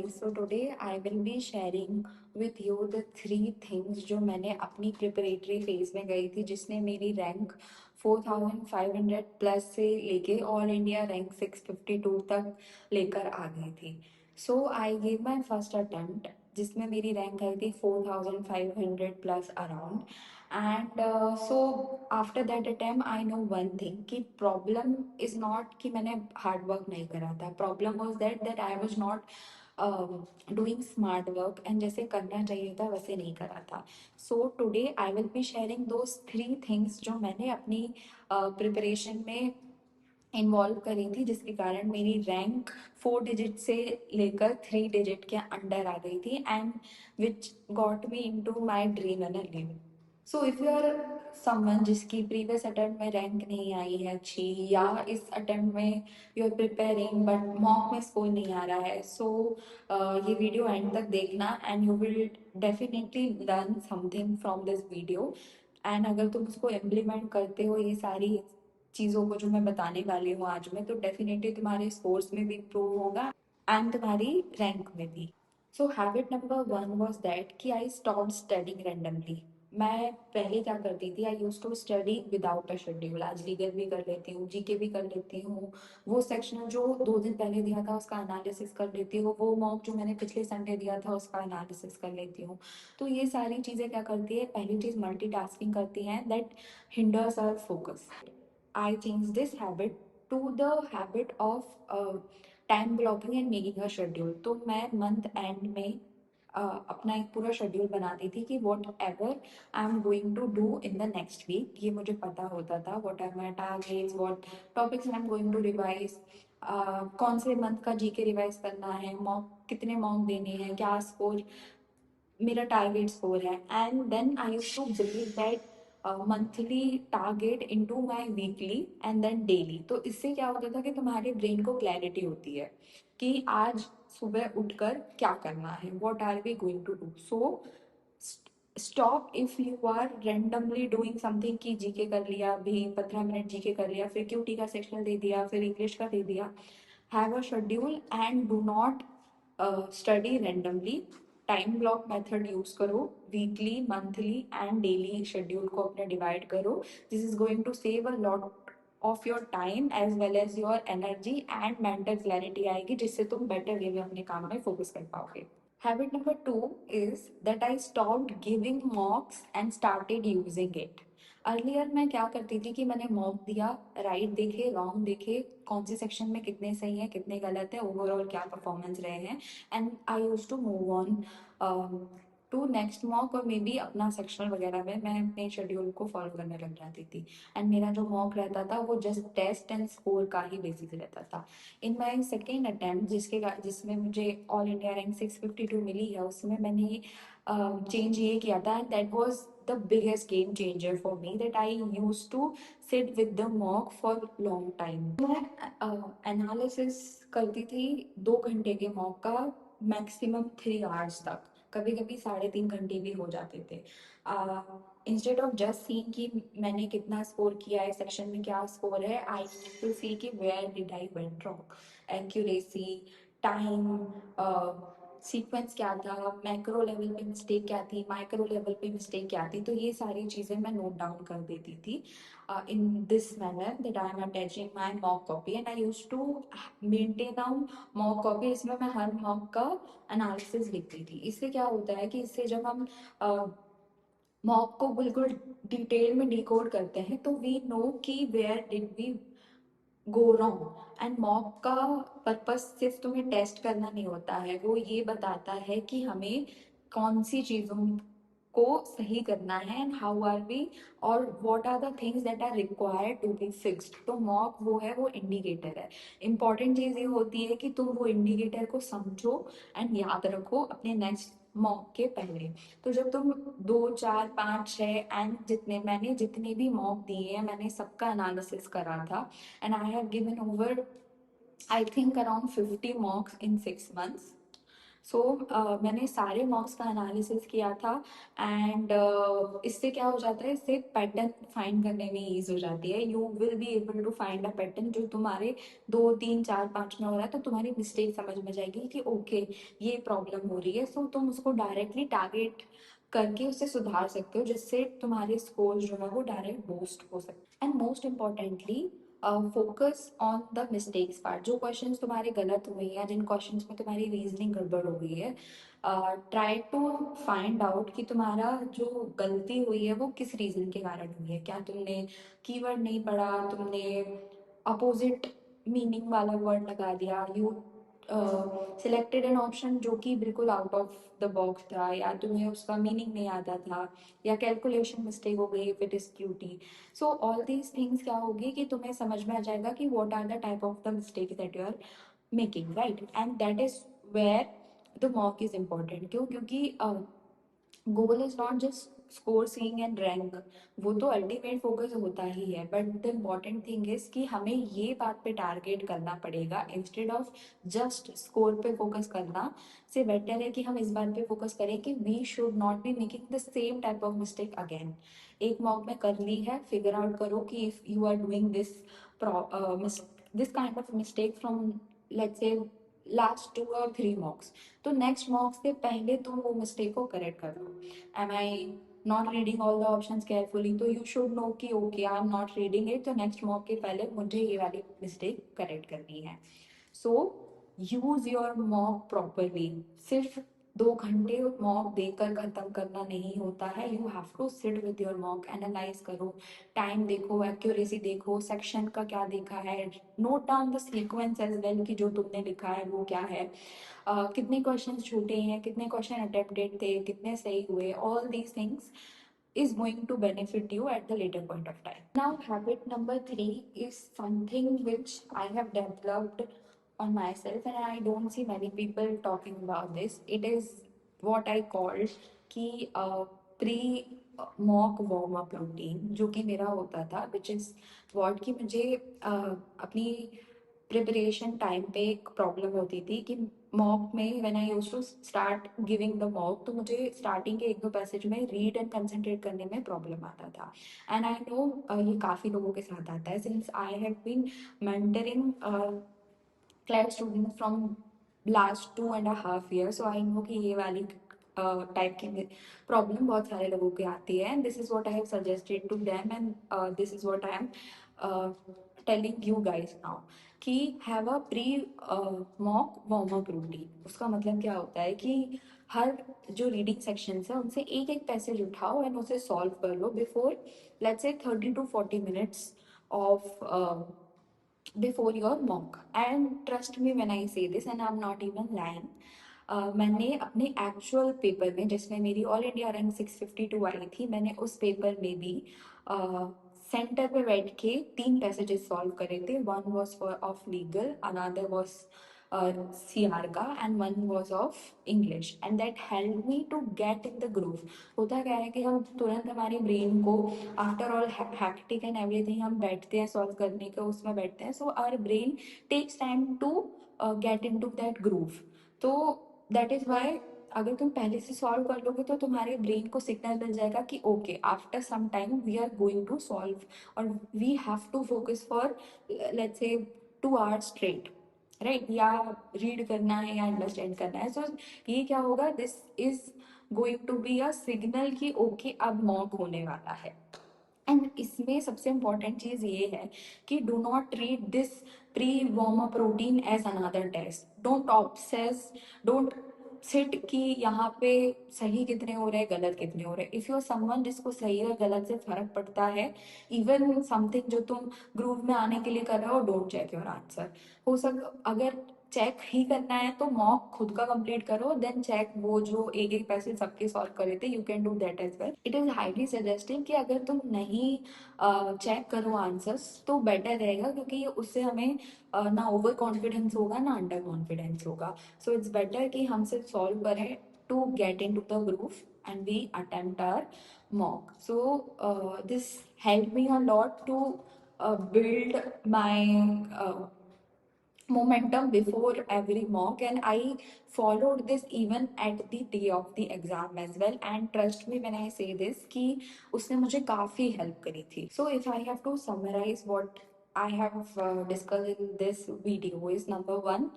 So today I will be sharing with you the three things जो मैंने अपनी preparatory phase में गई थी जिसने मेरी रैंक 4500 प्लस से लेके ऑल इंडिया रैंक 652 तक लेकर आ गई थी. So I gave my first attempt जिसमें मेरी रैंक आई थी 4500 plus around. And so after that attempt I know one thing कि प्रॉब्लम इज नॉट कि मैंने हार्ड वर्क नहीं करा था. Problem was that I was not doing smart work and जैसे करना चाहिए था वैसे नहीं करा था. So today I will be sharing those three things जो मैंने अपनी प्रिपरेशन में इन्वॉल्व करी थी जिसके कारण मेरी रैंक 4 डिजिट से लेकर 3 डिजिट के अंडर आ गई थी and which got me into my dream and live. So if you are someone जिसकी प्रीवियस अटेम्प्ट में रैंक नहीं आई है अच्छी या इस अटेम्प्ट में you are preparing but mock में स्कोर नहीं आ रहा है, सो ये वीडियो एंड तक देखना and you will definitely learn something from this video. And अगर तुम उसको इम्प्लीमेंट करते हो ये सारी चीज़ों को जो मैं बताने वाली हूँ आज में, तो डेफिनेटली तुम्हारे स्कोर्स में भी इम्प्रूव होगा एंड तुम्हारी रैंक में भी. सो habit number one was that कि आई स्टॉप स्टडिंग रेंडमली. मैं पहले क्या करती थी, I use to study without a schedule. आज लीगल भी कर लेती हूँ, जीके भी कर लेती हूँ, वो सेक्शनल जो 2 दिन पहले दिया था उसका एनालिसिस कर लेती हूँ, वो मॉक जो मैंने पिछले संडे दिया था उसका एनालिसिस कर लेती हूँ. तो ये सारी चीज़ें क्या करती है, पहली चीज़ मल्टीटास्किंग करती हैं that hinders our focus. I changed this habit to the habit of time blocking and making a schedule. तो मैं मंथ एंड में अपना एक पूरा शेड्यूल बनाती थी कि whatever I am going to do in the next week, ये मुझे पता होता था. What are my targets, what topics I am going to revise, कौन से मंथ का जीके रिवाइज करना है, मॉक कितने मॉक देने हैं, क्या स्कोर मेरा टारगेट स्कोर है. And then I use to build that monthly target into my weekly and then daily. तो इससे क्या होता था कि तुम्हारे ब्रेन को क्लैरिटी होती है कि आज सुबह उठकर क्या करना है, what are we going to do. So stop if you are randomly doing something कि जीके कर लिया, अभी 15 मिनट जीके कर लिया, फिर क्यूटी का सेक्शनल दे दिया, फिर इंग्लिश का दे दिया. Have a schedule and do not study randomly. Time block method use करो, weekly, monthly and daily schedule को अपने डिवाइड करो. This is going to save a lot of your time as well as your energy and mental clarity आएगी जिससे तुम better way में अपने काम में फोकस कर पाओगे. Habit number two is that I stopped giving mocks and started using it. Earlier मैं क्या करती थी कि मैंने मॉक दिया, राइट देखे, रॉन्ग देखे, कौन से सेक्शन में कितने सही हैं कितने गलत है, ओवरऑल क्या परफॉर्मेंस रहे हैं, and I use to move on to next mock. और मे बी अपना सेक्शनल वगैरह में मैं अपने शेड्यूल को फॉलो करने लग जाती थी. एंड मेरा जो मॉक रहता था वो जस्ट टेस्ट एंड स्कोर का ही बेसिस रहता था. इन माई सेकेंड अटैम्प्ट जिसमें मुझे ऑल इंडिया रैंक 652 मिली है, उसमें मैंने चेंज ये किया था and that was the biggest game changer for me that I use to sit with the mock for long time. मैं एनालिसिस करती थी 2 घंटे के मॉक का, मैक्सिमम 3 आवर्स तक, कभी कभी 3.5 घंटे भी हो जाते थे. इंस्टेड ऑफ जस्ट सीइंग कि मैंने कितना स्कोर किया है, सेक्शन में क्या स्कोर है, आई टू सी कि where did I went wrong, accuracy, time, sequence क्या था, मैक्रो लेवल पे मिस्टेक क्या थी, माइक्रो लेवल पे मिस्टेक क्या थी. तो ये सारी चीज़ें मैं नोट डाउन कर देती थी in this manner that I am attaching my mock copy and I use to maintain out mock copy. इसमें मैं हर मॉक का एनालिसिस लिखती थी. इससे क्या होता है कि इससे जब हम मॉक को बिल्कुल डिटेल में डिकोड करते हैं तो वी नो कि where did we go wrong. And mock का पर्पस सिर्फ तुम्हें टेस्ट करना नहीं होता है, वो ये बताता है कि हमें कौन सी चीज़ों को सही करना है एंड हाउ आर वी और what are the things that are required to be fixed. तो मॉक वो है, वो इंडिकेटर है. इंपॉर्टेंट चीज़ ये होती है कि तुम वो इंडिकेटर को समझो एंड याद रखो अपने नेक्स्ट मॉक के पहले. तो जब तुम 2, 4, 5, 6 एंड जितने भी मॉक दिए हैं मैंने सबका एनालिसिस करा था. And I have given over, I think, around 50 mocks in 6 months. सो मैंने सारे मॉक्स का एनालिसिस किया था एंड इससे क्या हो जाता है, इससे पैटर्न फाइंड करने में ईज हो जाती है। You will be able to find a pattern जो तुम्हारे 2 3 4 5 में हो रहा है, तो तुम्हारी मिस्टेक समझ में जाएगी कि ओके ये प्रॉब्लम हो रही है। सो तुम उसको डायरेक्टली टारगेट करके उसे सुधार सकते हो, जिससे तुम्हारे स्कोर जो है वो डायरेक्ट बूस्ट हो सकते। And most importantly focus on the mistakes part. जो क्वेश्चंस तुम्हारे गलत हुए हैं, जिन क्वेश्चंस में तुम्हारी रीजनिंग गड़बड़ हो गई है, ट्राई टू फाइंड आउट कि तुम्हारा जो गलती हुई है वो किस रीजन के कारण हुई है। क्या तुमने कीवर्ड नहीं पढ़ा, तुमने अपोजिट मीनिंग वाला वर्ड लगा दिया, यू सिलेक्टेड एन ऑप्शन जो कि बिल्कुल आउट ऑफ द बॉक्स था, या तुम्हें उसका मीनिंग नहीं आता था, या कैलकुलेशन मिस्टेक हो गई if it is QT. So all these things क्या होगी कि तुम्हें समझ में आ जाएगा कि what are the type of the mistake that you are making, right. And that is where the mock is important. क्यों? क्योंकि goal is not just score seeing and rank, वो तो अल्टीमेट फोकस होता ही है, but the important thing is कि हमें ये बात पे टारगेट करना पड़ेगा इंस्टेड ऑफ जस्ट स्कोर पे फोकस करना। से बेटर है कि हम इस बात पे फोकस करें कि we should not be making the same type of mistake again. एक मॉक में कर ली है, फिगर आउट करो कि if you are doing this kind of mistake from let's से लास्ट 2 or 3 मॉक्स, तो नेक्स्ट मॉक्स से पहले तुम वो मिस्टेक को करेक्ट कर लो। Am I not reading all the options carefully, तो यू शुड नो कि okay I am not reading it, तो नेक्स्ट मॉक के पहले मुझे ये वाली मिस्टेक करेक्ट करनी है। So use your mock properly. सिर्फ 2 घंटे मॉक देकर खत्म करना नहीं होता है, you have to sit with your mock, analyse करो, टाइम देखो, एक्यूरेसी देखो, सेक्शन का क्या देखा है, note down the sequence as well कि जो तुमने लिखा है वो क्या है, कितने क्वेश्चन छूटे हैं, कितने क्वेश्चन अटेम्प्टेड थे, कितने सही हुए, all these things is going to benefit you at the later point of time. Now, habit number 3 is something which I have developed on myself, and I don't see many people talking about this. It is what I call कि pre mock warm up routine, जो कि मेरा होता था, which is what कि मुझे अपनी preparation time पे एक प्रॉब्लम होती थी कि मॉक में when I used to start giving the mock, तो मुझे स्टार्टिंग के 1 2 पैसेज में रीड एंड कंसंट्रेट करने में प्रॉब्लम आता था। एंड आई नो ये काफ़ी लोगों के साथ आता है, since I have been mentoring class student from last 2.5 years, so I know कि ये वाली टाइप की प्रॉब्लम बहुत सारे लोगों की आती है, and this is what I have suggested to them, and this is what I am telling you guys now कि have a pre mock warm up routine. उसका मतलब क्या होता है कि हर जो रीडिंग सेक्शंस है उनसे एक एक पैसेज उठाओ एंड उसे सॉल्व कर लो before let's say 30 to 40 minutes of before your mock. And trust me when I say this, and I'm not even lying. मैंने अपने एक्चुअल पेपर में, जिसमें मेरी ऑल इंडिया रैंक 652 आई थी, मैंने उस पेपर में भी सेंटर पे बैठ के 3 पैसेजेस सॉल्व करे थे। One was for of legal, another was CR का, and one was of English, and that help me to get in the groove. होता क्या है कि हम तुरंत हमारी ब्रेन को, after all hectic and everything, हम बैठते हैं सॉल्व करने के उसमें बैठते हैं, so our brain takes time to get in to that groove. तो दैट इज वाई अगर तुम पहले से सॉल्व कर लोगे तो तुम्हारे ब्रेन को सिग्नल मिल जाएगा कि okay after some time we are going to solve, और we have to focus for let's say 2 hours straight, right, या रीड करना है या अंडरस्टैंड करना है। सो ये क्या होगा, this is going to be a signal कि ओके अब मॉक होने वाला है। एंड इसमें सबसे इम्पॉर्टेंट चीज़ ये है कि do not treat this pre warm up routine as another test. Don't obsess, don't sit कि यहाँ पे सही कितने हो रहे हैं, गलत कितने हो रहे हैं। इफ़ यू आर समवन जिसको सही और गलत से फर्क पड़ता है, इवन समथिंग जो तुम ग्रुप में आने के लिए कर रहे हो, डोंट चेक योर आंसर। हो सक अगर चेक ही करना है तो मॉक खुद का कंप्लीट करो, देन चेक वो जो एक एक पैसेज सबके सॉल्व करे थे, you can do that as well. It is highly suggestive कि अगर तुम नहीं चेक करो आंसर्स तो बेटर रहेगा, क्योंकि उससे हमें ना ओवर कॉन्फिडेंस होगा ना अंडर कॉन्फिडेंस होगा। सो इट्स बेटर कि हम सिर्फ सॉल्व करें to get in to the groove and we attempt our mock. So this helped me a lot to build my momentum before every mock, and I followed this even at the day of the exam as well. And trust me when I say this कि उसने मुझे काफ़ी help करी थी. So if I have to summarize what I have discussed in this video is number one,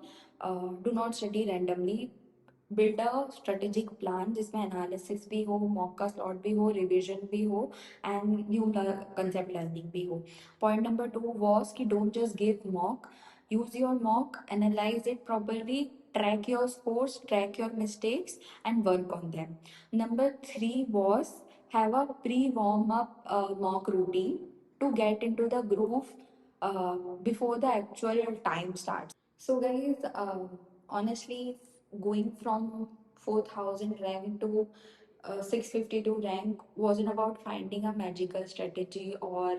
do not study randomly. Build a strategic plan जिसमें analysis भी हो, mock का स्लॉट भी हो, रिविजन भी हो, एंड न्यू कंसेप्ट लर्निंग भी हो. पॉइंट नंबर टू वॉज कि don't just give mock, use your mock, analyze it properly, track your scores, track your mistakes, and work on them. Number three was have a pre warm up mock routine to get into the groove before the actual time starts. So, guys, honestly, going from 4,000 rank to 652 rank wasn't about finding a magical strategy or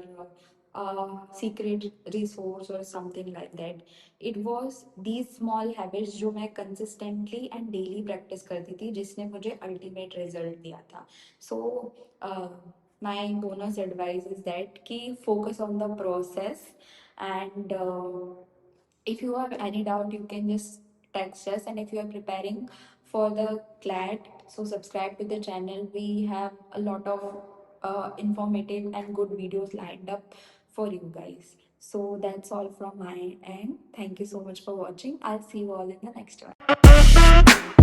a secret resource or something like that. It was these small habits जो मैं consistently and daily practice करती थी जिसने मुझे ultimate result दिया था. So my bonus advice is that कि focus on the process, and if you have any doubt you can just text us. And if you are preparing for the CLAT, so subscribe to the channel. We have a lot of informative and good videos lined up for you guys. So that's all from my end. Thank you so much for watching. I'll see you all in the next one.